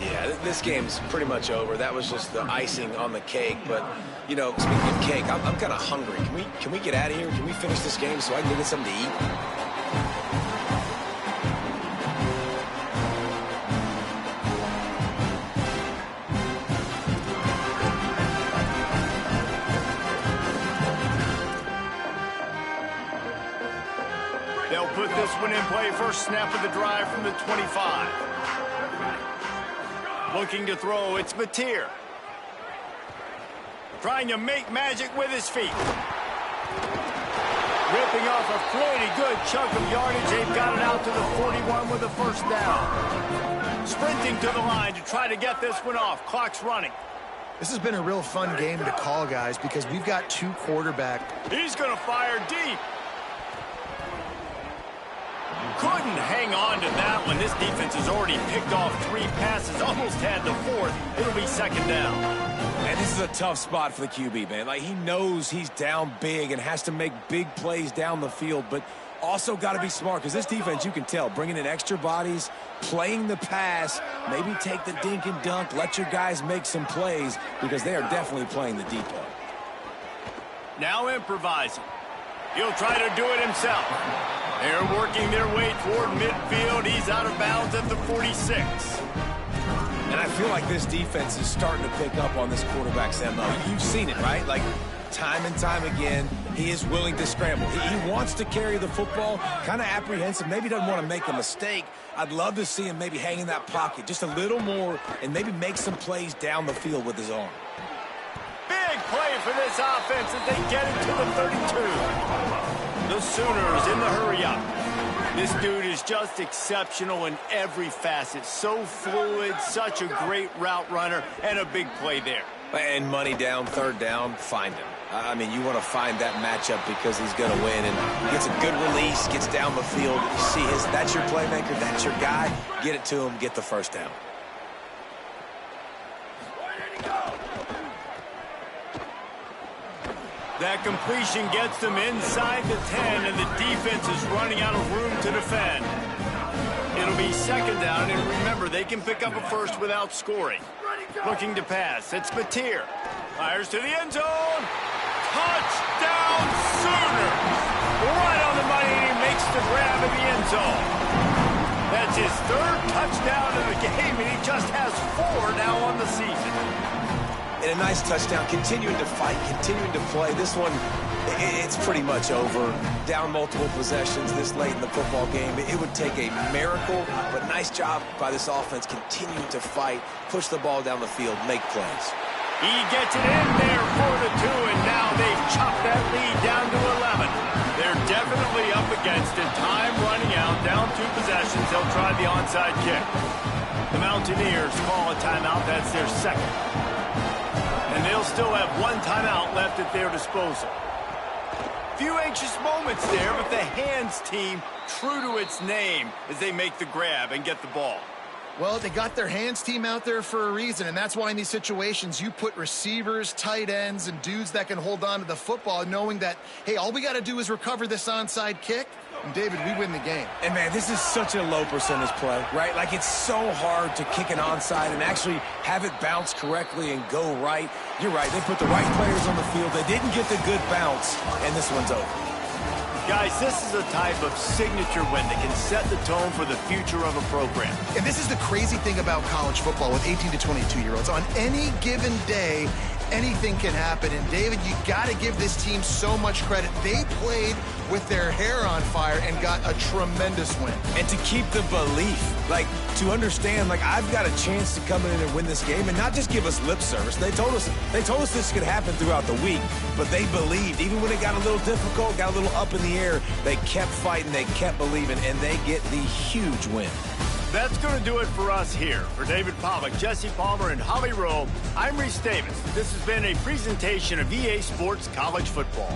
Yeah, this game's pretty much over. That was just the icing on the cake. But, you know, speaking of cake, I'm kind of hungry. Can we get out of here? Can we finish this game so I can go get something to eat? They'll put this one in play. First snap of the drive from the 25. Looking to throw, it's Mateer. Trying to make magic with his feet. Ripping off a pretty good chunk of yardage. They've got it out to the 41 with a first down. Sprinting to the line to try to get this one off. Clock's running. This has been a real fun game to call, guys, because we've got two quarterbacks. He's going to fire deep. Couldn't hang on to that one. This defense has already picked off 3 passes, almost had the 4th. It'll be second down. And this is a tough spot for the QB, man. Like, he knows he's down big and has to make big plays down the field, but also got to be smart because this defense, you can tell, bringing in extra bodies, playing the pass, maybe take the dink and dunk, let your guys make some plays because they are definitely playing the deep ball. Now improvising. He'll try to do it himself. They're working their way toward midfield. He's out of bounds at the 46. And I feel like this defense is starting to pick up on this quarterback's MO. You've seen it, right? Like, time and time again, he is willing to scramble. He wants to carry the football, kind of apprehensive, maybe doesn't want to make a mistake. I'd love to see him maybe hang in that pocket just a little more and maybe make some plays down the field with his arm. Big play for this offense as they get it to the 32. The Sooners in the hurry-up. This dude is just exceptional in every facet. So fluid, such a great route runner, and a big play there. And money down, third down, find him. I mean, you want to find that matchup because he's going to win. And gets a good release, gets down the field. You see that's your playmaker, that's your guy. Get it to him, get the first down. That completion gets them inside the 10, and the defense is running out of room to defend. It'll be second down, and remember, they can pick up a first without scoring. Looking to pass, it's Mateer. Fires to the end zone. Touchdown, Sooners! Right on the money, and he makes the grab in the end zone. That's his 3rd touchdown of the game, and he just has 4 now on the season. And a nice touchdown, continuing to fight, continuing to play. This one, it's pretty much over. Down multiple possessions this late in the football game. It would take a miracle, but nice job by this offense continuing to fight, push the ball down the field, make plays. He gets it in there for the 2, and now they've chopped that lead down to 11. They're definitely up against it. Time running out, down 2 possessions. They'll try the onside kick. The Mountaineers call a timeout. That's their 2nd. And they'll still have 1 timeout left at their disposal. Few anxious moments there, but the hands team true to its name as they make the grab and get the ball. Well, they got their hands team out there for a reason, and that's why in these situations you put receivers, tight ends, and dudes that can hold on to the football, knowing that, hey, all we got to do is recover this onside kick, and David, we win the game. And, man, this is such a low percentage play, right? Like, it's so hard to kick an onside and actually have it bounce correctly and go right. You're right. They put the right players on the field. They didn't get the good bounce, and this one's over. Guys, this is a type of signature win that can set the tone for the future of a program. And this is the crazy thing about college football with 18 to 22-year-olds. On any given day, anything can happen. And, David, you got to give this team so much credit. They played with their hair on fire and got a tremendous win. And to keep the belief, like, to understand, like, I've got a chance to come in and win this game and not just give us lip service. They told us this could happen throughout the week, but they believed. Even when it got a little difficult, got a little up in the air, they kept fighting, they kept believing, and they get the huge win. That's going to do it for us here. For David Pollack, Jesse Palmer, and Holly Rowe, I'm Reese Davis. This has been a presentation of EA Sports College Football.